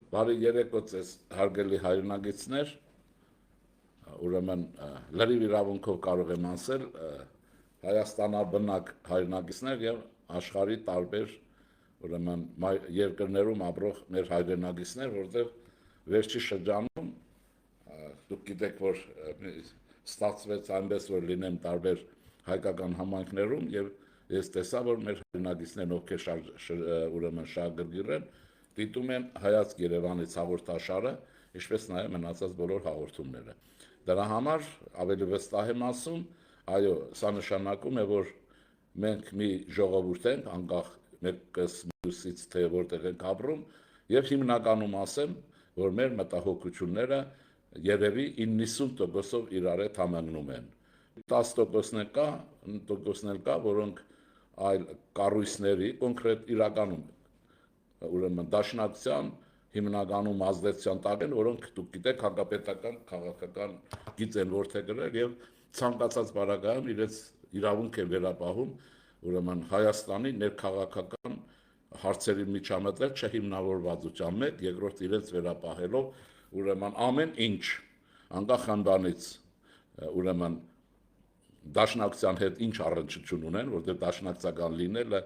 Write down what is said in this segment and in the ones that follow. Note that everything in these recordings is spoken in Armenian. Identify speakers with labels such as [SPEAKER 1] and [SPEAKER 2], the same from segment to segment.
[SPEAKER 1] Բարի երեկո ձեզ հարգելի հայրենագիտներ, ուրեմն լրիվ իրավունքով կարող եմ ասել Հայաստանաբնակ հայրենագիտներ եւ աշխարհի տարբեր ուրեմն երկրներում ապրող մեր հայրենագիտներ, որտեղ վերջի շրջանում դուք գիտեք, որ ստացվեց այնպես, որ լինեմ տարբեր հայկական համայնքներում եւ ես տեսա, որ մեր հայրենագիտներն ովքեր ուրեմն շահագրգիռ են դիտում են հայացք Երևանից հաղորդաշարը, ինչպես նաև մնացած բոլոր հաղորդումները։ Դրա համար ավելի վստահ եմ ասում, այո, սա նշանակում է, որ մենք մի ժողովուրդ ենք, անկախ մեկս մյուսից թե որտեղ ենք ապրում, եւ հիմնականում ասեմ, որ մեր մտահոգությունները երևի 90%-ով իրար հետ համընկնում են։ 10%-ն կա, որոնք այլ կառույցների կոնկրետ իրականում ուրեմն դաշնակցության հիմնականում ազդեցության տակ են, որոնք դուք գիտեք հակապետական քաղաքական գիծ են որթե գրել եւ ցանկացած բարակայում իրենց իրավունք են վերապահում ուրեմն Հայաստանի ներքաղաքական հարցերի միջամտել չհիմնավորվածության մեջ, երկրորդ իրենց վերապահելով ուրեմն ամեն ինչ անկախ անբանից ուրեմն դաշնակցության հետ ինչ առնչություն ունեն, որտեղ դաշնակցական լինելը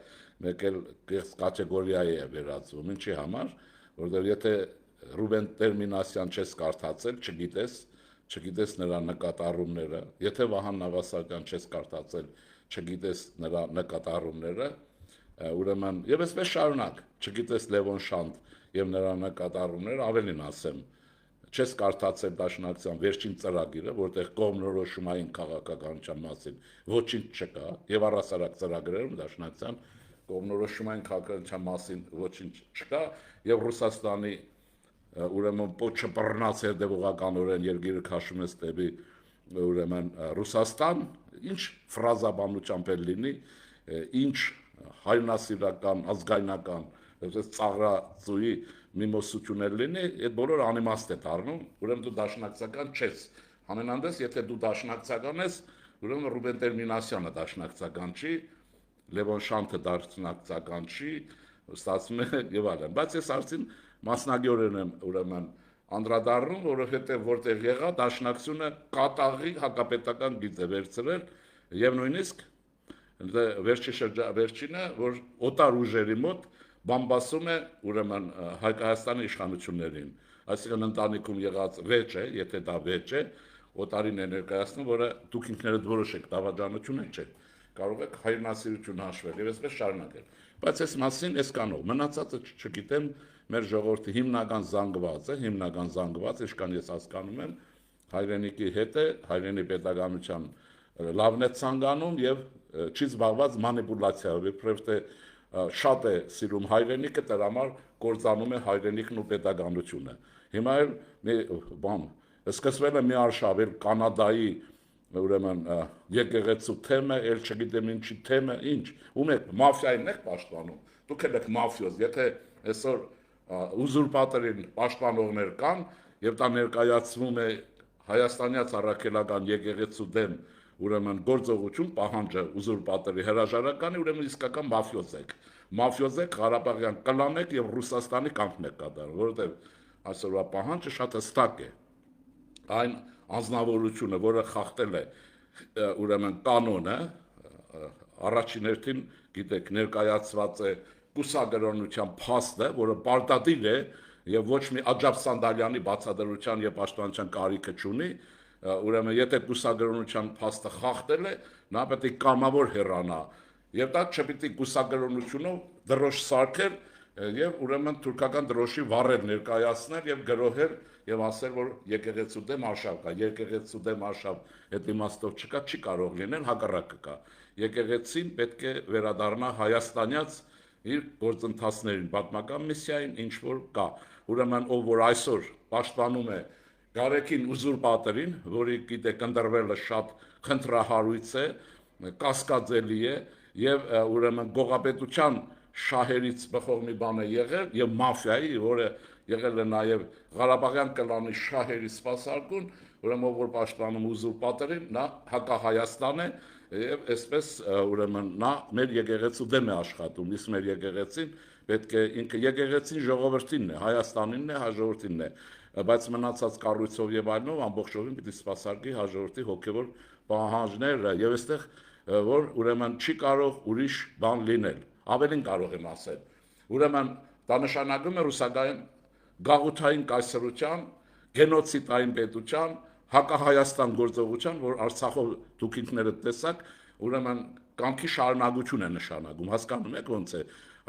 [SPEAKER 1] մեկ էլ կատեգորիայի է վերածվում, ինչի համար, որտեղ եթե Ռուբեն Տեր-Մինասյան չես կարդացել, չգիտես նրա նկատառումները, եթե Վահան Նավասարյան չես կարդացել, չգիտես նրա նկատառումները, ուրեմն եւ այսպես շարունակ, չգիտես Լևոն Շանթ եւ նրա նկատառումները, ավելին ասեմ, չես կարդացել դաշնակցության վերջին ծրագիրը, որտեղ կողմնորոշումային քաղաքականության մասին ոչինչ չկա, եւ առասարակ ծրագրերում դաշնակցության կողմնորոշումային քաղաքականության մասին ոչինչ չկա, եւ Ռուսաստանի ուրեմն պոչը բռնած հետևողականորեն երկիրը քաշում է դեպի ուրեմն Ռուսաստան, ինչ ֆրազաբանությամբ էլ լինի, ինչ հայրենասիրական, ազգայնական, ծաղրածուի միմոսություն էլ լինի, այդ բոլորը անիմաստ է դառնում, ուրեմն դու դաշնակցական չես։ Համենանդես, եթե դու դաշնակցական ես, ուրեմն Ռուբեն Տեր-Մինասյանը դաշնակցական չի, Լևոն Շանթը դաշնակցական չի, ստացվում է եւ այլն։ Բայց ես արդեն մասնագետորեն եմ ուրեմն անդրադառնում, որովհետեւ որտեղ եղա դաշնակցությունը կատաղի հակապետական գիծ է վերցրել եւ նույնիսկ վերջինը, որ օտար ուժերի մոտ բամբասում է ուրեմն Հայաստանի իշխանություններին, այսինքն ընտանիքում եղած վեճ է, եթե դա վեճ է, օտարին է ներկայացնում, որը դուք ինքներդ որոշեք, դավաճանություն չէ, կարող եք հայրենասիրություն հաշվել եւ այսպես շարունակել։ Բայց այս մասին այսքանով, մնացածը չգիտեմ, մեր ժողովրդի հիմնական զանգված, ինչքան ես հասկանում եմ, հայրենիքի հետ է, հայրենի պետականության լավն է ցանկանում եւ չի զբաղված մանիպուլյացիայով, իբրև թե շատ է սիրում հայրենիքը, դրա համար կործանում է հայրենիքն ու պետականությունը։ Հիմա էլ մի բան սկսվել է մի արշավ Կանադայի ուրեմն եկեղեցու թեմը, ել չգիտեմ ինչի թեմը, ինչ, ում եք մաֆիային եք պաշտպանում, դուք եք մաֆիոզ, եթե այսօր ուզուրպատորին պաշտպանողներ կան եւ դա ներկայացվում է հայաստանյաց առաքելական եկեղեցու դեմ ուրեմն գործողություն պահանջը ուզուրպատորի հրաժարականի, ուրեմն իսկական մաֆիոզ եք, Ղարաբաղյան կլան եք եւ Ռուսաստանի կամքն եք կատարում, որովհետեւ այսօրվա պահանջը շատ հստակ է։ Այն անձնավորությունը, որը խախտել է ուրեմն կանոնը, առաջին հերթին գիտեք ներկայացված է կուսակրոնության փաստը, որը պարտադիր է եւ ոչ մի Աջափ Սանդալյանի բացատրության եւ պաշտպանության կարիքը չունի, ուրեմն եթե կուսակրոնության փաստը խախտել է, նա պետք է կամավոր հեռանա եւ դա չպիտի կուսակրոնությունով դրոշ սարքել եւ ուրեմն թուրքական դրոշի վառել ներկայացնել եւ գրոհել եւ ասել, որ եկեղեցու դեմ արշավ կա, եկեղեցու դեմ արշավ այդ իմաստով չկա, չի կարող լինել, հակառակը կա։ Եկեղեցին պետք է վերադառնա հայաստանյաց իր գործընթացներին, պատմական միսիային, ինչ որ կա։ Ուրեմն ով որ այսօր պաշտպանում է Գարեգին ուզուրպատորին, որի գիտեք ընտրվելը շատ խնդրահարույց է, կասկածելի է եւ ուրեմն գողապետության շահերից բխող մի բան է եղել եւ մաֆիայի, որը եղել է նաեւ Ղարաբաղյան կլանի շահերի սպասարկուն, ուրեմն ով որ պաշտպանում ուզուրպատորին, նա հակահայաստան է եւ այսպես ուրեմն նա մեր եկեղեցու դեմ է աշխատում, իսկ մեր եկեղեցին պետք է ինքը եկեղեցին ժողովրդինն է, Հայաստանինն է, հաջորդինն է, բայց մնացած կառույցով եւ այլնով ամբողջովին պիտի սպասարկի հաջորդի հոգեվոր պահանջները եւ այստեղ որ ուրեմն չի կարող ուրիշ բան լինել, ավելին կարող եմ ասել, ուրեմն դա նշանակում է ռուսական գաղութային կայսրության, գենոցիդային պետության, հակահայաստան գործողության, որ Արցախով դուք ինքներդ տեսաք, ուրեմն կամքի շարունակություն է նշանակում, հասկանում եք ոնց է,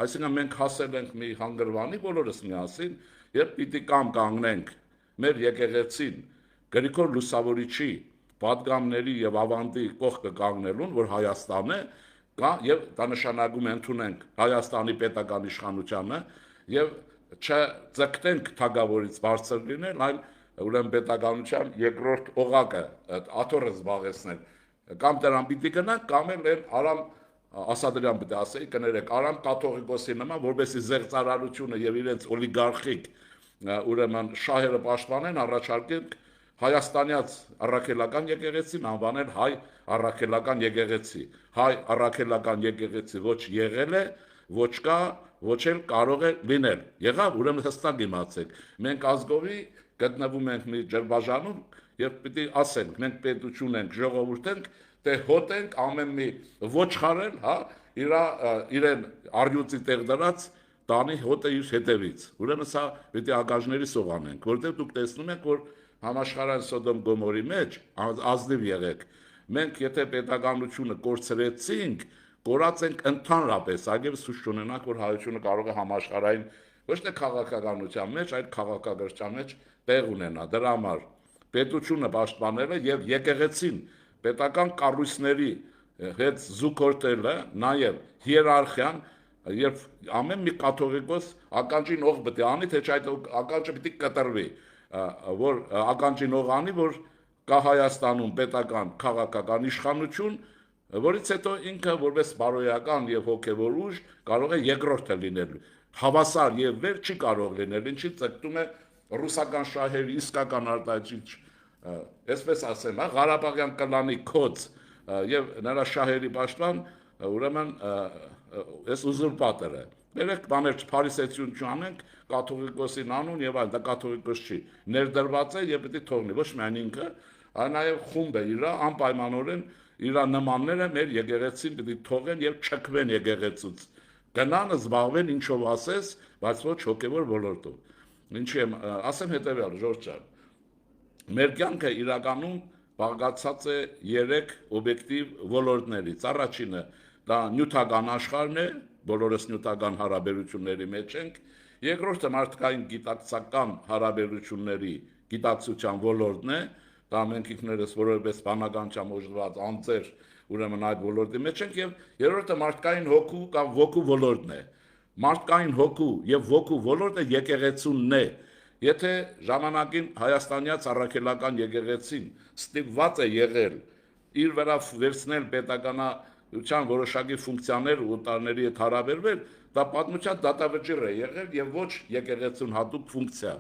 [SPEAKER 1] այսինքն մենք հասել ենք մի հանգրվանի բոլորս միասին, երբ պիտի կամ կանգնենք մեր եկեղեցին Գրիգոր Լուսավորիչի պատգամների եւ ավանդի կողքը կանգնելուն, որ Հայաստան է, կա եւ դա նշանակում է ընդունենք Հայաստանի պետական իշխանությունը եւ չձգտենք թագավորից բարձր լինել, այլ ուրեմն պետականության երկրորդ օղակը աթոռը զբաղեցնել, կամ դրան պիտի գնանք, կամ էլ Արամ Ասադրյան պիտի ասեի, կներեք, Արամ կաթողիկոսի նման, որովհետեւ զեղծարարությունը եւ իրենց օլիգարխիկ ուրեմն շահերը պաշտպանեն, առաջարկենք հայաստանյաց առաքելական եկեղեցին անվանել հայ առաքելական եկեղեցի, հայ առաքելական եկեղեցի ոչ եղել է, ոչ կա, ոչ էլ կարող է լինել, եղավ, ուրեմն հստակ իմացեք, մենք ազգովի գտնվում ենք մի ջրբաժանում եւ պիտի ասենք, մենք պետություն ենք, ժողովուրդ ենք, թե հոտ ենք ամեն մի ոչխարել, հա, իրեն արյուծի տեղ դրած տանի հոտը իր հետևից, ուրեմն սա պիտի ակաժների սողանենք, որտեղ դուք տեսնում եք, որ համաշխարհային Սոդոմ Գոմորի մեջ ազնիվ եղեք, մենք եթե պետականությունը կորցրեցինք, կորած ենք ընդհանրապես, այլևս ցույց չունենանք, որ հայությունը կարող է համաշխարհային ոչ թե քաղաքականության մեջ, այլ քաղաքագրության մեջ տեղ ունենա, դրա համար պետությունը պաշտպանելը եւ եկեղեցին պետական կառույցների հետ զուգորդելը, նաեւ հիերարխիան, երբ ամեն մի կաթողիկոս ականջին օղ պետք է անի, թե չէ այդ ականջը պետք է կտրվի, որ ականջին օղ անի, որ կա Հայաստանում պետական քաղաքական իշխանություն, որից հետո ինքը որպես բարոյական եւ հոգեվոր ուժ կարող է երկրորդը լինել, հավասար եւ վեր չի կարող լինել, ինչի ցկտում է ռուսական շահերի իսկական արտահայտիչ, այսպես ասեմ, Ղարաբաղյան կլանի կոց եւ նրա շահերի պաշտպան, ուրեմն այս ուզուրպատորը։ Երեք բաներ փարիսեցություն չանենք, կաթողիկոսին անուն եւ այլ, դա կաթողիկոս չի, ներդրված է եւ պետք է թողնի, ոչ միայն ինքը, այլ նաեւ խումբը իր անպայմանորեն իր նմանները մեր եկեղեցին պետք է թողեն եւ չքվեն եկեղեցուց։ Գնան զբաղվեն ինչով ասես, բայց ոչ հոգեվոր ոլորտով։ Ինչի եմ ասեմ հետեւյալը, Ժորժ ջան։ Մեր կյանքը իրականում բաղկացած է 3 օբյեկտիվ ոլորտներից։ Առաջինը դա նյութական աշխարհն է, բոլորս նյութական հարաբերությունների մեջ ենք։ Երկրորդը մարդկային գիտակցական հարաբերությունների գիտակցության ոլորտն է, դա մենք ինքներս որպես բանականությամբ օժտված անձեր ուրեմն այդ ոլորտի մեջ ենք եւ երրորդը մարդկային հոգու կամ ոգու ոլորտն է։ Մարդկային հոգու եւ ոգու ոլորտը եկեղեցունն է։ Եթե ժամանակին հայաստանյաց առաքելական եկեղեցին ստիպված է եղել իր վրա վերցնել պետականության որոշակի ֆունկցիաներ ու տարների հետ հարաբերվել, դա պատմության դատավճիռ է եղել եւ ոչ եկեղեցուն հատուկ ֆունկցիա։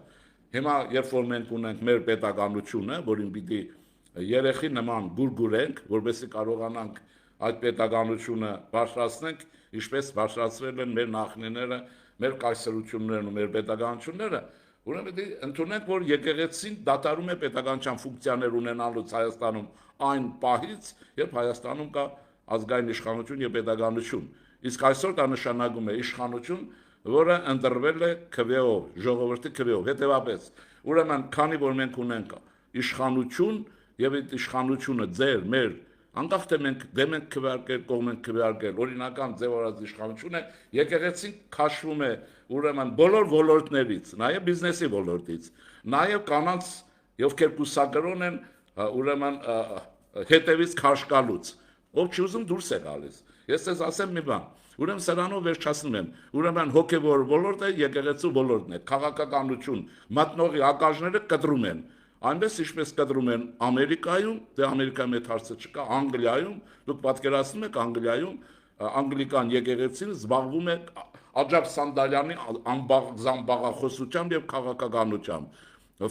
[SPEAKER 1] Հիմա երբ որ մենք ունենք մեր պետականությունը, որին պիտի երեխի նման գուրգուրենք, որովհետեւ կարողանանք այդ պետականությունը բարձրացնենք, ինչպես բարձրացրել են մեր նախնիները, մեր կայսրություններն ու մեր պետականությունները, ուրեմն պետք է ընդունենք, որ եկեղեցին դատարում է պետականության ֆունկցիաներ ունենալուց Հայաստանում այն պահից, երբ Հայաստանում կա ազգային իշխանություն եւ պետականություն։ Իսկ այսօր դա նշանակում է իշխանություն, որը ընտրվել է քվեով, ժողովրդի քվեով, հետեւաբար ուրեմն քանի որ մենք ունենք իշխանություն եւ այդ իշխանությունը ձեր մեր անկախ թե մենք դեմ ենք քվեարկել, կողմ ենք քվեարկել, օրինական ձևավորած իշխանությունը եկեղեցին քաշվում է ուրեմն բոլոր ոլորտներից, նաեւ բիզնեսի ոլորտից, նաեւ կանանց ովքեր կուսակրոն են ուրեմն հետևից քաշկալուց, ով չի ուզում դուրս է գալիս։ Ես ձեզ ասեմ մի բան, ուրեմն սրանով վերջացնում եմ, ուրեմն հոգեվոր ոլորտը եկեղեցու ոլորտն է, քաղաքականություն, մատնողի ակաժները կտրում են, այնպես ինչպես կտրում են Ամերիկայում, դե Ամերիկայի մեջ հարցը չկա, Անգլիայում, դուք պատկերացնում եք Անգլիայում անգլիկան եկեղեցին զբաղվում է Աջափ Սանդալյանի անբաղախոսությամբ եւ քաղաքականությամբ։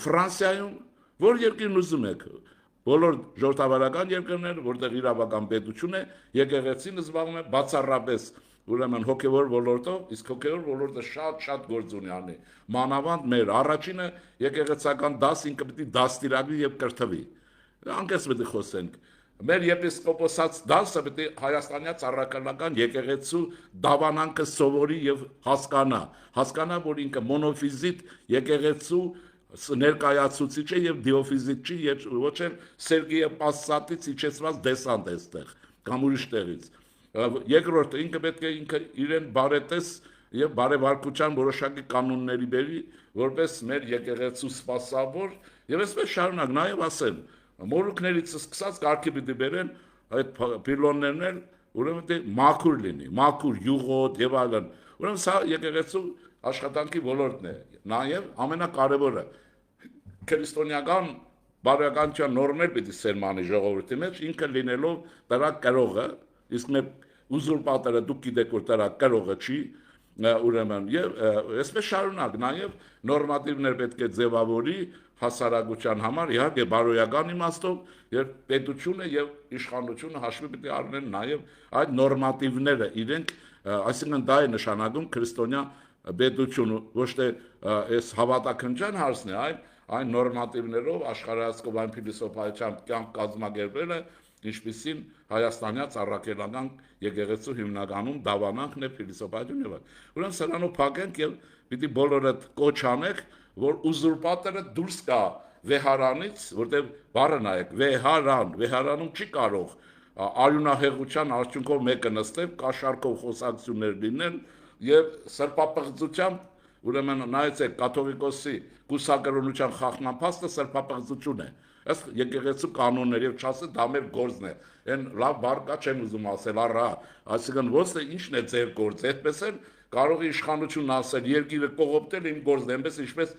[SPEAKER 1] Ֆրանսիայում որ երկրին ուզում եք, բոլոր ժողովրդավարական երկրները, որտեղ իրավական պետություն է, եկեղեցին զբաղվում է բացառապես ուրեմն հոգևոր ոլորտով, իսկ հոգևոր ոլորտը շատ գործ ունի անի։ Մանավանդ մեր առաջինը եկեղեցական դաս ինքը պետք է դաստիարակվի եւ կրթվի։ Անկես պետք է խոսենք։ Մեր եպիսկոպոսած դասը պետք է հայաստանյա ծառայական եկեղեցու դավանանքը սովորի եւ հասկանա, որ ինքը մոնոֆիզիտ եկեղեցու ներկայացուցիչ է եւ դիոֆիզիտ չի եւ ոչ էլ Սերգեյ Պասսատից իջեցված դեսանտ է այստեղ կամ ուրիշ տեղից։ Երկրորդը ինքը պետք է ինքը իրեն բարետես եւ բարեվարկության որոշակի կանոնների բերի, որպես մեր եկեղեցու սպասավոր եւ այսպես շարունակ նաեւ ասեմ, մորուքներից սկսած կարգի պիտի բերեն այդ պիլոններն էլ, ուրեմն դե մաքուր լինի, մաքուր յուղոտ եւ այլն։ Ուրեմն սա եկեղեցու աշխատանքի ոլորտն է։ Նաեւ ամենակարևորը քրիստոնեական բարոյականության նորմեր պիտի սերմանի ժողովրդի մեջ, ինքը լինելով դրա կրողը, իսկ մեր ուզուրպատորը դուք գիտեք որ դրա կրողը չի, ուրեմն եւ այսպես շարունակ նաեւ նորմատիվներ պետք է ձևավորի հասարակության համար, իհարկե բարոյական իմաստով, եւ պետությունը եւ իշխանությունը հաշվի պետք է առնեն նաեւ այդ նորմատիվները իրենք, այսինքն դա է նշանակում քրիստոնյա պետությունը, ոչ թե այս հավատաքննչան հարցն է, այլ այն նորմատիվներով աշխարհայացքով այն փիլիսոփայության կյանք կազմակերպելը, ինչպիսին հայաստանյա ծառայական եկեղեցու հիմնականում դավանանքն է փիլիսոփայություն եւ այլն։ Ուրեմն սրանով փակենք եւ պիտի բոլորը կոչ անեք, որ ուզուրպատորը դուրս գա վեհարանից, որտեղ բառը նայեք, վեհարանում չի կարող արյունահեղության արդյունքով մեկը նստել, կաշառքով խոսակցություններ լինեն եւ սրբապղծությամբ, ուրեմն նայեցեք կաթողիկոսի կուսակրոնության խախնապաստը սրբապղծություն է։ Այս եկեղեցու կանոններ եւ չասել դա մեր գործն է։ Այն լավ բառ կա չեմ ուզում ասել, առա, այսինքն ոնց է ինչն է ձեր գործը, այդպես էլ կարող է իշխանությունն ասել երկիրը կողոպտել իմ գործն է, այնպես ինչպես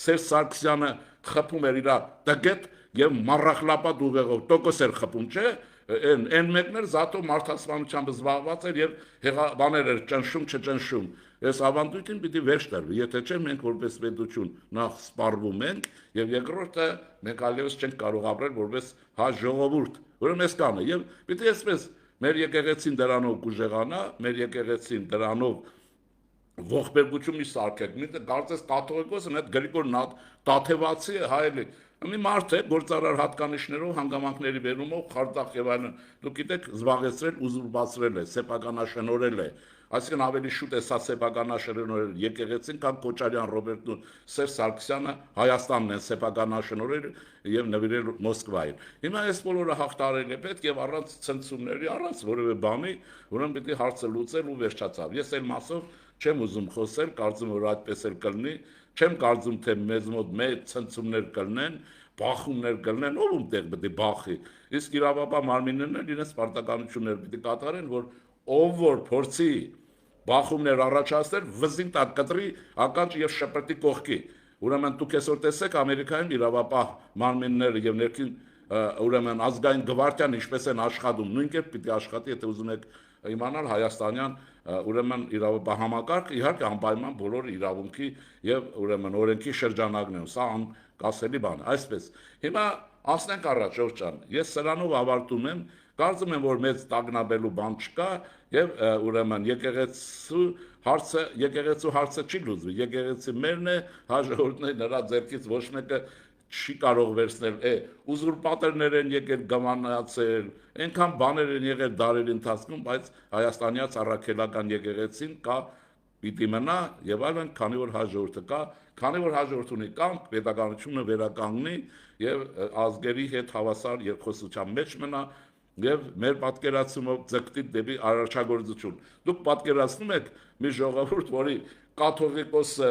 [SPEAKER 1] Սերժ Սարգսյանը խփում էր իր տգետ եւ մառախլապատ ուղեղով, տոկոս էր խփում, չէ՞։ Այն մեկն էր զատո մարդասպանությամբ զբաղված էր եւ բաներ էր ճնշում, չճնշում։ Այս ավանդույթին պիտի վերջ տրվի, եթե չէ մենք որպես պետություն նախ սպառվում ենք եւ երկրորդը մենք այլևս չենք կարող ապրել որպես հայ ժողովուրդ։ Ուրեմն այս կանը եւ պիտի այսպես մեր եկեղեցին դրանով կուժեղանա, մեր եկեղեցին դրանով ողբերգություն մի սարքեք։ Մի կարծես կաթողիկոսն այդ Գրիգոր Տաթևացի հայելի մի մարդ է գործարար հատկանիշներով հանգամանքների բերումով Խարդախ եւ այլն դուք գիտեք զբաղեցրել ուզուրպացրել է, սեփականաշնորհել է, այսինքն ավելի շուտ է սա սեփականաշնորհել եկեղեցին կամ Քոչարյան Ռոբերտն ու Սերժ Սարգսյանը Հայաստանն են սեփականաշնորհել եւ նվիրել Մոսկվային։ Հիմա այս բոլորը հաղթարել է պետք եւ առանց ցնցումների, առանց որևէ բանի, ուրեմն պիտի հարցը լուծել ու վերջացավ։ Ես այն մասով չեմ ուզում խոսել, կարծում որ այդպես էլ կլինի, չեմ կարծում թե մեզ մոտ մեծ ցնցումներ կլինեն, բախումներ կլինեն, ով ումտեղ պետք է բախի։ Իսկ իրավապահ մարմիններն իրենց պարտականություններ պետք է կատարեն, որ ով որ փորձի բախումներ առաջացնել, վզին տակ կտրի ականջ եւ շպրտի կողքի։ Ուրեմն դուք այսօր տեսեք Ամերիկայում իրավապահ մարմինները եւ ներքին ուրեմն ազգային գվարդիան ինչպես են աշխատում, նույն կերպ պիտի աշխատի, եթե ուզում եք իմանալ հայաստանյան ուրեմն իրավապահ համակարգը, իհարկե անպայման բոլոր իրավունքի եւ ուրեմն օրենքի շրջանակն են, սա անկասելի բան է, այսպես։ Հիմա անցնենք առաջ, Ժողովուրդ ջան, ես սրանով ավարտում եմ, կարծում եմ, որ մեծ տագնաբելու բան չկա եւ ուրեմն եկեղեցու հարցը չի լուծվի, եկեղեցի մերն է, հաջորդն է նրա ձեռքից ոչ մեկը չի կարող վերցնել, ուզուրպատորներ են եկել գամանացել, այնքան բաներ են եղել դարերի ընթացքում, բայց հայաստանյա ծառայական եկեղեցին կա, պիտի մնա եւ այլն, քանի որ հաջորդը կա, քանի որ հաջորդ ունի կամք, պետականությունը վերականգնի եւ ազգերի հետ հավասար երկխոսության մեջ մնա եւ մեր պատկերացումով ձգտի դեպի առաջագործություն։ Դուք պատկերացնում եք մի ժողովուրդ, որի կաթողիկոսը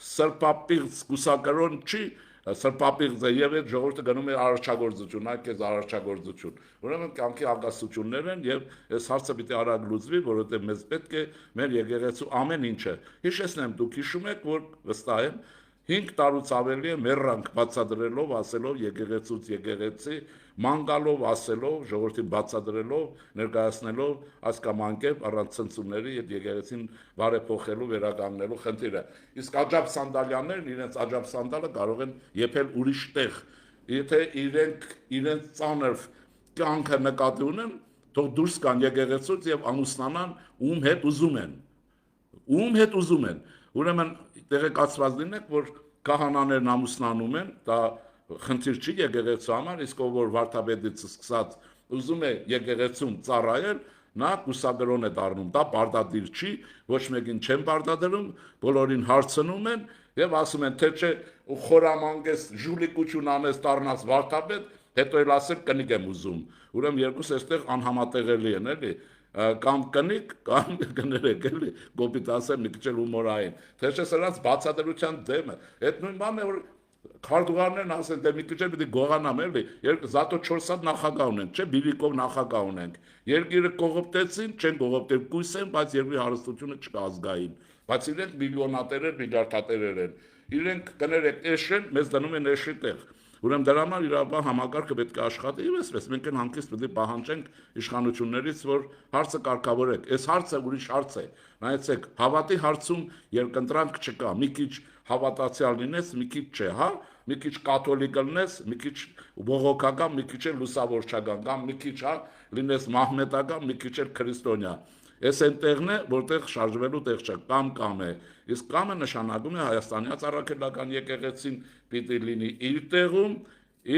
[SPEAKER 1] սրբապիղծ կուսակրոն չի, սրբապիղծ է եւ այդ ժողովուրդը գնում է առաջագործություն, այլ կես առաջագործություն։ Ուրեմն կամքի անկասություններ են եւ այս հարցը պիտի արագ լուծվի, որովհետեւ մեզ պետք է մեր եկեղեցու ամեն ինչը։ Հիշեցնեմ, դուք հիշում եք, որ վստահ եմ 5 տարուց ավելի է մեռանք բացադրելով, ասելով եկեղեցուց եկեղեցի, մանգալով ասելով, ժողովրդին բացադրելով, ներկայացնելով այս կամ անկերպ առանց ցնցումների այդ եկեղեցին բարեփոխելու, վերականգնելու խնդիրը։ Իսկ Աջափ Սանդալյաններն իրենց Աջափ Սանդալը կարող են եփել ուրիշ տեղ, եթե իրենց ծանր կյանքը նկատի ունեն, թող դուրս կան եկեղեցուց եւ ամուսնանան ում հետ ուզում են։ Ում հետ ուզում են։ Ուրեմն տեղեկացված լինեք, որ քահանաներն ամուսնանում են, դա խնդիր չի եկեղեցու համար, իսկ ով որ վարդապետից սկսած ուզում է եկեղեցում ծառայել, նա կուսակրոն է դառնում, դա բարդադիր չի, ոչ մեկին չեն բարդադրում, բոլորին հարցնում են եւ ասում են, թե չէ խորամանկես ժուլիկություն անես դառնաս վարդապետ, հետո էլ ասել կնիկ եմ ուզում։ Ուրեմն երկուս այստեղ անհամատեղելի են, էլի, կամ կնիկ, կամ կներեք, էլի, կոպիտ ասեմ մի քիչ հումորային։ Թե չէ սրանց բացատրության դեմը, այդ նույն բանն է, որ քարտուղարներն ասեն, դե մի քիչ պիտի գողանամ, էլի, զատո 4 հատ նախագահ ունենք, չէ, բիլիկով նախագահ ունենք։ Երկիրը կողոպտեցին, չեն կողոպտել, կույս են, բայց երկրի հարստությունը չկա ազգային։ Բայց իրենք միլիոնատերեր, միլիարդատերեր են։ Իրենք կներեք էշեն, մեզ դնում են էշի տեղ։ Ուրեմն դրա համար իրավաբան համակարգը պետք է աշխատի եւ այսպես մենք են հանգիստ պետք է պահանջենք իշխանություններից, որ հարցը կարգավորեք։ Այս հարցը ուրիշ հարց է։ Նայեցեք, հավատի հարցում երկընտրանք չկա։ Մի քիչ հավատացյալ լինես, մի քիչ չէ, հա։ Մի քիչ կաթոլիկ լինես, մի քիչ բողոքական, մի քիչ էլ լուսավորչական, կամ մի քիչ հա լինես մահմեդական, մի քիչ էլ քրիստոնյա։ Այս այնտեղն է, որտեղ շարժվելու տեղ չէ, կամ է։ Իսկ կամը նշանակում է Հայաստանի Առաքելական եկեղեցին պիտի լինի իր տեղում,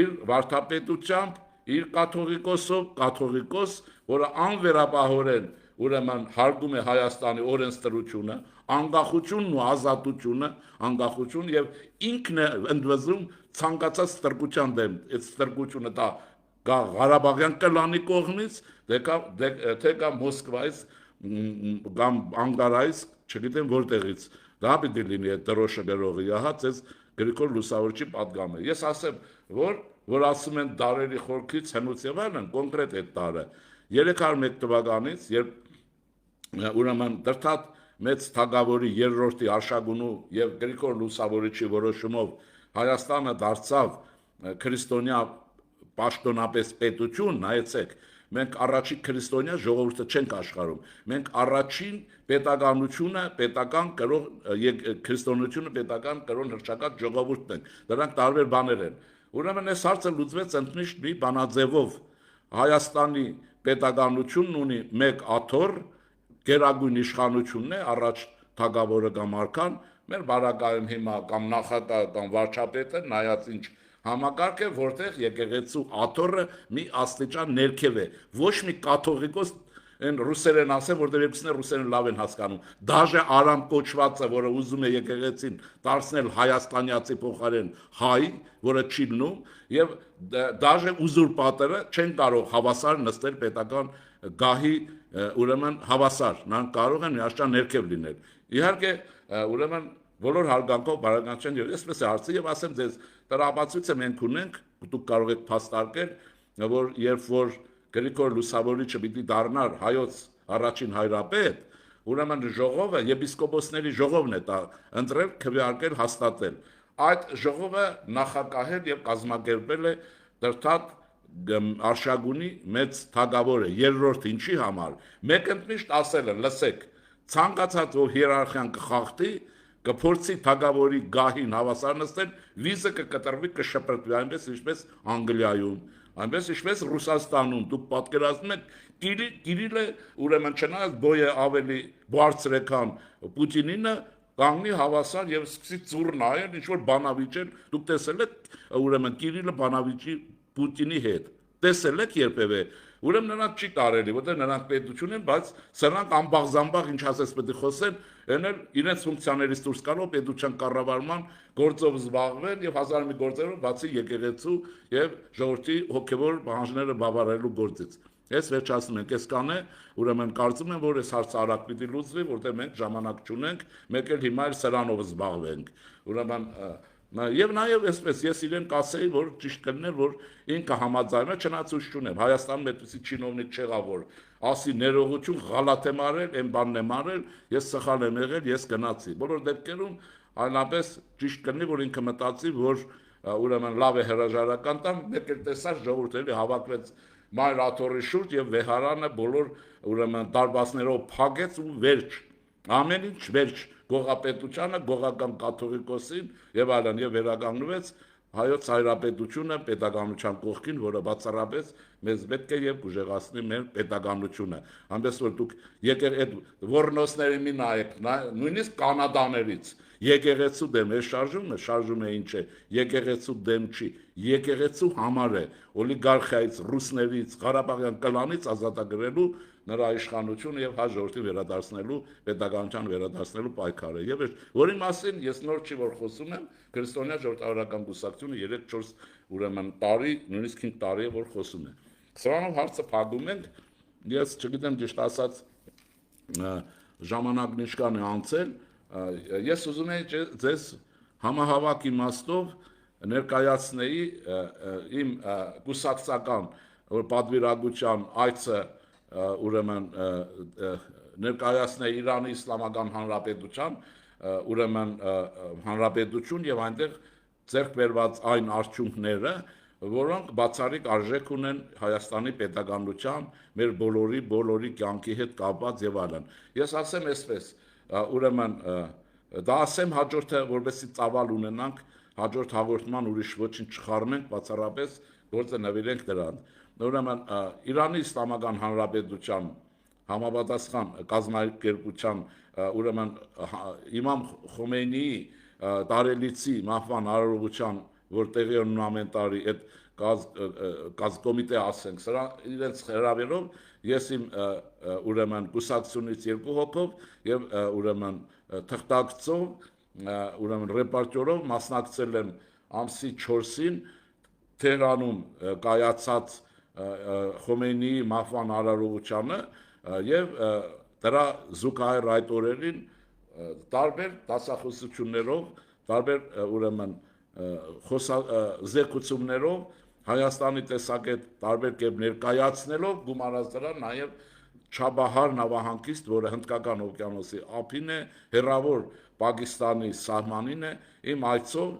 [SPEAKER 1] իր վարդապետությամբ, իր կաթողիկոս, որը անվերապահորեն ուրեմն հարգում է Հայաստանի օրենսդրությունը, անկախությունն ու ազատությունը, անկախություն եւ ինքն է ընդվզում ցանկացած ստրկության դեմ։ Այդ ստրկությունը դա գա Ղարաբաղյան կլանի կողմից, թե կա Մոսկվայից կամ Անկարայից, չգիտեմ որտեղից, դա պիտի լինի այդ դրոշը գրողի, ահա ձեզ Գրիգոր Լուսավորչի պատգամը։ Ես ասեմ, որ ասում են դարերի խորքից հնուց եւ այլն, կոնկրետ այդ տարը 301 թվականից, երբ ուրեմն դրթատ մեծ թագավորի երրորդի Արշակունու եւ Գրիգոր Լուսավորչի որոշումով Հայաստանը դարձավ քրիստոնյա պաշտոնապես պետություն, նայեցեք, մենք առաջին քրիստոնյա ժողովուրդը չենք աշխարհում, մենք առաջին պետականությունը, պետական կրող քրիստոնեությունը պետական կրոն հռչակած ժողովուրդն ենք, դրանք տարբեր բաներ են։ Ուրեմն այս հարցը լուծվեց ընդմիշտ մի բանաձևով։ Հայաստանի պետականությունն ունի մեկ աթոռ, գերագույն իշխանությունն է, առաջ թագավորը կամ արքան, մեր բարակայում հիմա կամ նախագահ կամ վարչապետը, նայած ինչ համակարգ է, որտեղ եկեղեցու աթոռը մի աստիճան ներքև է, ոչ մի կաթողիկոս են ռուսերեն ասեն, որտեղ երկուսն է ռուսերեն լավ են հասկանում, դաժե Արամ կոչվածը, որը ուզում է եկեղեցին դարձնել հայաստանյացի փոխարեն հայ, որը չի լինում, եւ դաժե ուզուրպատորը չեն կարող հավասար նստել պետական գահի, ուրեմն հավասար, նրանք կարող են միաժամանակ ներքև լինել։ Իհարկե, ուրեմն բոլոր հարգանքով բարեկամության եւ այսպես է հարցը եւ ասեմ ձեզ տրամաբացույցը մենք ունենք, դուք կարող եք փաստարկել, որ երբ որ Գրիգոր Լուսավորիչը պիտի դառնար հայոց առաջին հայրապետ, ուրեմն ժողովը եպիսկոպոսների ժողովն է դա ընտրել, քվեարկել, հաստատել։ Այդ ժողովը նախակահել եւ կազմակերպել է դրթատ Արշակունի մեծ թագավորը, երրորդ ինչի համար։ Մեկ ընդմիշտ ասել է, լսեք, ցանկացած որ հիերարխիան կխախտի, կփորձի թագավորի գահին հավասար նստել, վիզը կկտրվի, կշպրտվի, այնպես ինչպես Անգլիայում, այնպես ինչպես Ռուսաստանում, դուք պատկերացնում եք, Կիրիլը ուրեմն չնայած բոյը ավելի բարձր է, քան Պուտինինը, կանգնի հավասար եւ սկսի ծուռ նայել, ինչ որ բանավիճել, դուք տեսել եք ուրեմն Կիրիլը բանավիճի Պուտինի հետ, տեսել եք երբևէ, ուրեմն նրանք չի կարելի, որտեղ նրանք պետություն են, բայց սրանք ամբաղ-զամբաղ ինչ ասես պետք է խոսեն, էնել իրենց ֆունկցիաներից դուրս գալով պետության կառավարման գործով զբաղվել եւ հազար մի գործերով բացի եկեղեցու եւ ժողովրդի հոգեվոր պահանջները բավարարելու գործից։ Ես վերջացնում ենք, այս կան է, ուրեմն կարծում եմ, որ այս հարցը արագ պիտի լուծվի, որտեղ մենք ժամանակ չունենք, մեկ էլ հիմա էլ սրանով զբաղվենք։ Ուրեմն եւ նաեւ այսպես ես իրեն կասեի, որ ճիշտ կլիներ, որ ինքը համաձայնում է, չնայած ուժ չունեմ։ Հայաստանում այդպեսի չինովնիկ չեղավ, որ ասի ներողություն, գալատ եմ արել, այն բանն եմ արել, ես սխալ եմ եղել, ես գնացի։ Բոլոր դեպքերում այլապես ճիշտ կլինի, որ ինքը մտածի, որ ուրեմն լավ է հրաժարական տան, մեկ էլ տեսար ժողովուրդը էլի հավաքվեց մայր աթոռի շուրջ եւ վեհարանը բոլոր ուրեմն դարբասներով փակեց ու վերջ։ Ամեն ինչ վերջ, գողապետությանը, գողական կաթողիկոսին եւ այլն եւ վերականգնվեց հայոց հայրապետությունը պետականության կողքին, որը բացառապես մեզ պետք է եւ ուժեղացնի մեր պետականությունը։ Այնպես որ դուք եկեք այդ ոռնոսների մի նայեք, նույնիսկ կանադաներից եկեղեցու դեմ է շարժումը ինչ է, եկեղեցու դեմ չի, եկեղեցու համար է օլիգարխիայից, ռուսներից, Ղարաբաղյան կլանից ազատագրելու նրա իշխանությունը եւ հայ ժողովրդին վերադարձնելու, պետականության վերադարձնելու պայքարը։ Եվ որի մասին ես նոր չի որ խոսում եմ, քրիստոնյա ժողովրդական կուսակցությունը 3-4 ուրեմն տարի, նույնիսկ 5 տարի է որ խոսում է։ Սրանով հարցը փակում ենք, ես չգիտեմ ճիշտ ասած ժամանակն ինչքան է անցել, ես ուզում եի ձեզ համահավաք իմաստով ներկայացնեի իմ կուսակցական պատվիրակության այցը ուրեմն ներկայացնել Իրանի Իսլամական Հանրապետության ուրեմն հանրապետություն եւ այնտեղ ձեռք բերված այն արդյունքները, որոնք բացառիկ արժեք ունեն Հայաստանի պետականության, մեր բոլորի կյանքի հետ կապված եւ այլն։ Ես ասեմ այսպես, ուրեմն դա ասեմ հաջորդը, որովհետեւ ծավալ ունենանք, հաջորդ հաղորդման ուրիշ ոչինչ չխառնենք, բացառապես գործը նվիրենք դրան։ Ուրեմն Իրանի Իսլամական Հանրապետության համապատասխան կազմակերպության ուրեմն Իմամ Խոմեյնիի տարելիցի մահվան արարողության, որ տեղի ունեն ամեն տարի այդ կոմիտե ասենք, սրա իրենց հրավերով ես իմ ուրեմն կուսակցությունից 2 հոգով եւ ուրեմն թղթակցով ուրեմն ռեպորտերով մասնակցել եմ ամսի 4-ին Թեհրանում կայացած Խոմեյնիի մահվան արարողությանը եւ դրա զուգահեռ այդ օրերին տարբեր դասախոսություններով, տարբեր ուրեմն զեկուցումներով Հայաստանի տեսակետ տարբեր կերպ ներկայացնելով գումարած դրան նաեւ Չաբահար նավահանգիստ, որը Հնդկական օվկիանոսի ափին է, հեռավոր Պակիստանի սահմանին է, իմ այցով,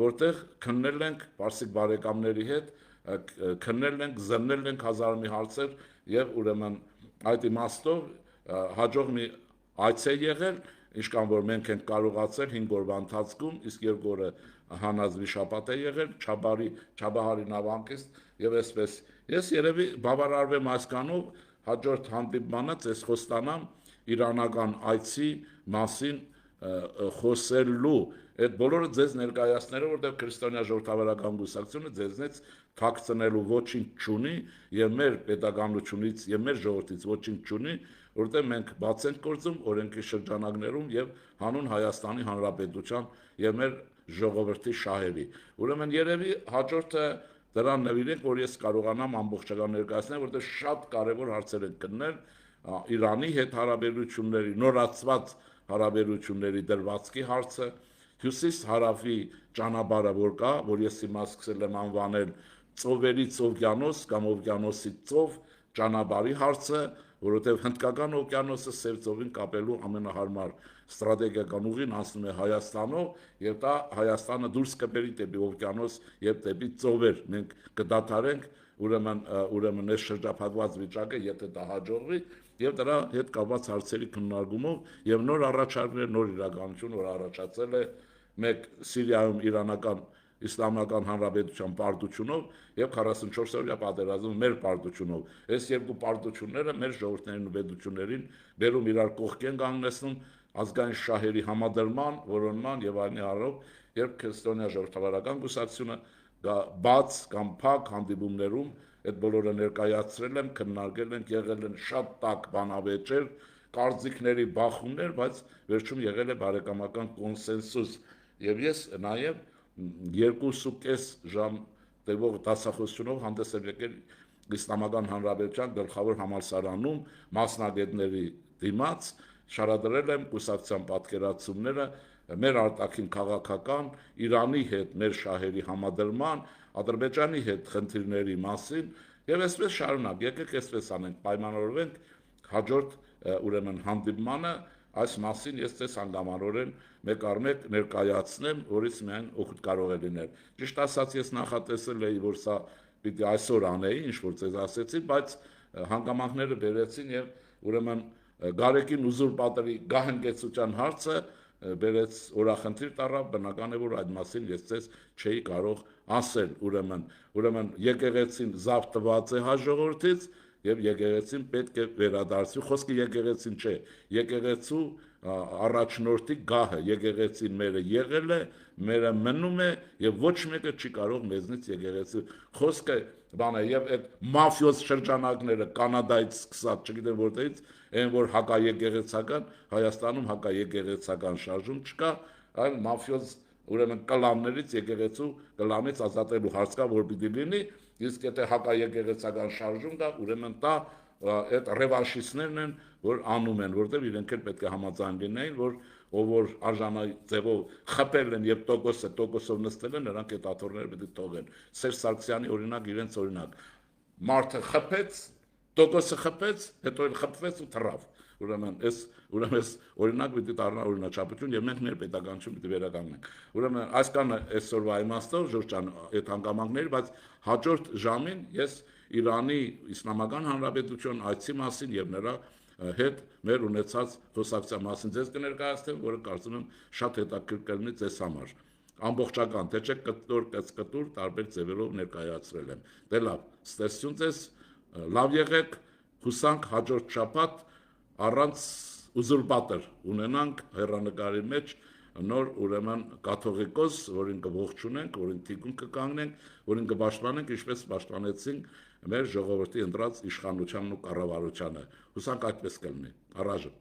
[SPEAKER 1] որտեղ քննել ենք պարսիկ բարեկամների հետ, քննել ենք, զննել ենք հազար մի հարցեր եւ ուրեմն այդ իմաստով հաջող մի այց է եղել, ինչքան որ մենք ենք կարողացել 5 օրվա ընթացքում, իսկ 2 օրը հանածվի շաբաթ է եղել, Չաբահարի նավահանգիստ եւ այսպես։ Ես երևի բավարարվեմ այսքանով, հաջորդ հանդիպմանը ձեզ խոստանամ իրանական այցի մասին խոսելու, այդ բոլորը ձեզ ներկայացնելով, որտեղ քրիստոնյա ժողովրդավարական կուսակցությունը ձեզնից թաքցնելու ոչինչ չունի եւ մեր պետականությունից եւ մեր ժողովրդից ոչինչ չունի, որտեղ մենք բաց ենք գործում օրենքի շրջանակներում եւ հանուն Հայաստանի Հանրապետության եւ մեր ժողովրդի շահերի։ Ուրեմն երևի հաջորդը դրան նվիրենք, որ ես կարողանամ ամբողջական ներկայացնել, որտեղ շատ կարևոր հարցեր են գտնել Իրանի հետ հարաբերությունների, նորացված հարաբերությունների դրվածքի հարցը, հյուսիս-հարավի ճանապարհը որ կա, որ ես հիմա սկսել եմ անվանել ծովերից օվկիանոս կամ օվկիանոսի ծով ճանապարհի հարցը, որովհետև Հնդկական օվկիանոսը Սև ծովին կապելու ամենահարմար ստրատեգիական ուղին անցնում է Հայաստանով, եւ դա Հայաստանը դուրս կբերի դեպի օվկիանոս եւ դեպի ծովեր։ Մենք կդադարենք ուրեմն այս շրջափակված վիճակը, եթե դա հաջողվի, եւ դրա հետ կապված հարցերի քննարկումով եւ նոր առաջարկներ, նոր իրականություն, որ առաջացել է մեկ Սիրիայում իրանական Իսլամական Հանրապետության պարտությունով եւ 44-օրյա պատերազմում մեր պարտությունով։ Այս երկու պարտությունները մեր ժողովրդներին ու պետություններին բերում իրար կողքեն կանգնեցնում ազգային շահերի համադրման, որոնման եւ այլնի առով, երբ քրիստոնյա ժողովրդավարական կուսակցությունը բաց կամ փակ հանդիպումներում այդ բոլորը ներկայացրել են, քննարկել են, եղել են շատ տաք բանավեճեր, կարծիքների բախումներ, բայց վերջում եղել է բարեկամական կոնսենսուս։ Եվ ես նաեւ 2.5 ժամ տևող դասախոսությունով հանդես եմ եկել Իսլամական Հանրապետության գլխավոր համալսարանում մասնագետների դիմաց, շարադրել եմ կուսակցության պատկերացումները մեր արտաքին քաղաքական, Իրանի հետ մեր շահերի համադրման, Ադրբեջանի հետ խնդիրների մասին եւ այսպես շարունակ, եկեք այսպես անենք, պայմանավորվենք հաջորդ ուրեմն հանդիպմանը այս մասին ես ձեզ հանգամանորեն մեկ առ մեկ ներկայացնեմ, որից միայն օգուտ կարող է լինել։ Ճիշտ ասած, ես նախատեսել էի, որ սա պիտի այսօր անեի, ինչ որ ձեզ ասեցի, բայց հանգամանքները բերեցին եւ ուրեմն Գարեկին ուզուրպատորի գահընկեցության հարցը բերեց օրախնդիր տարավ, բնական է որ այդ մասին ես ձեզ չէի կարող ասել, ուրեմն եկեղեցին զավթված է հաջողորդից եւ եկեղեցին պետք է վերադարձվի, խոսքը եկեղեցին չէ, եկեղեցու առաջնորդի գահը, եկեղեցին մերը եղել է, մերը մնում է եւ ոչ մեկը չի կարող մեզնից եկեղեցի խոսքը բան է եւ այդ մաֆիոզ շրջանակները կանադայից սկսած, չգիտեմ որտեղից, այն որ հակաեկեղեցական Հայաստանում հակաեկեղեցական շարժում չկա, այլ մաֆիոզ ուրեմն կլաններից եկեղեցու կլանից ազատելու հարց կա, որ պիտի լինի, իսկ եթե հակաեկեղեցական շարժում կա, ուրեմն դա այդ ռևանշիստներն են, որ անում են, որտեղ իրենք էլ պետք է համաձայն լինեին, որ ով որ արժանայի ձևով խփել են եւ տոկոսով նստել են, նրանք այդ աթոռները պետք է թողեն։ Սերժ Սարգսյանի օրինակ իրենց օրինակ մարդը խփեց, տոկոսը խփեց, հետո էլ խփվեց ու թռավ։ Ուրեմն այս օրինակ պիտի դառնա օրինաչափություն եւ մենք մեր պետականություն պիտի վերականգնենք։ Ուրեմն այսքան այսօրվա իմաստով Ժորժ ջան այդ հանգամանքների, բայց հաջորդ ժամին ես Իրանի Իսլամական Հանրապետություն այցի մասին եւ նրա հետ մեր ունեցած խոսակցության մասին ձեզ կներկայացնեմ, որը կարծում եմ շատ հետաքրքիր կլինի ձեզ համար։ Ամբողջական, թե չէ կտոր տարբեր ձևերով ներկայացրել եմ։ Դե լավ, ստեսություն ձեզ, լավ եղեք, հուսանք հաջորդ շաբաթ առանց ուզուրպատոր ունենանք հեռանկարի մեջ նոր ուրեմն կաթողիկոս, որին կողջունենք, որին թիկուն կկանգնենք, որին կպաշտպանենք, ինչպես պաշտպանեցինք մեր ժողովրդի ընտրած իշխանությանն ու կառավարությանը։ Հուսանք այդպես կլինի։ Առայժմ